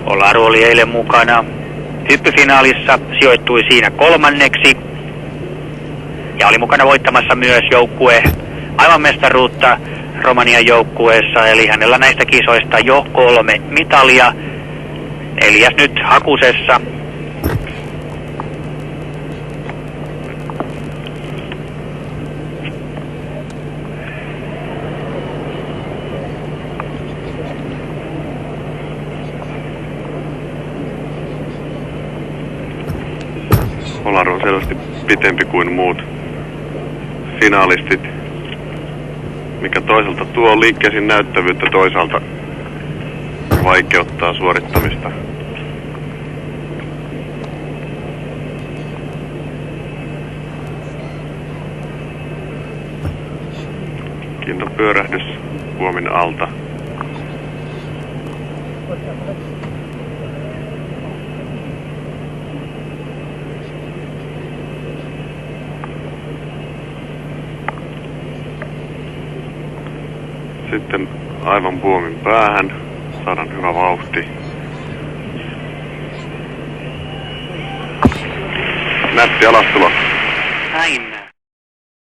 Olaru oli eilen mukana hyppyfinaalissa, sijoittui siinä 3. ja oli mukana voittamassa myös joukkue maailmanmestaruutta Romanian joukkueessa, eli hänellä näistä kisoista jo 3 mitalia. Elias nyt hakusessa. Olaru on selvästi pitempi kuin muut finalistit, mikä toisaalta tuo liikkeisiin näyttävyyttä, toisaalta vaikeuttaa suorittamista. Kiinnon pyörähdys puomin alta. Sitten aivan puomin päähän, saadaan hyvä vauhti. Nätti alastulo. Näin.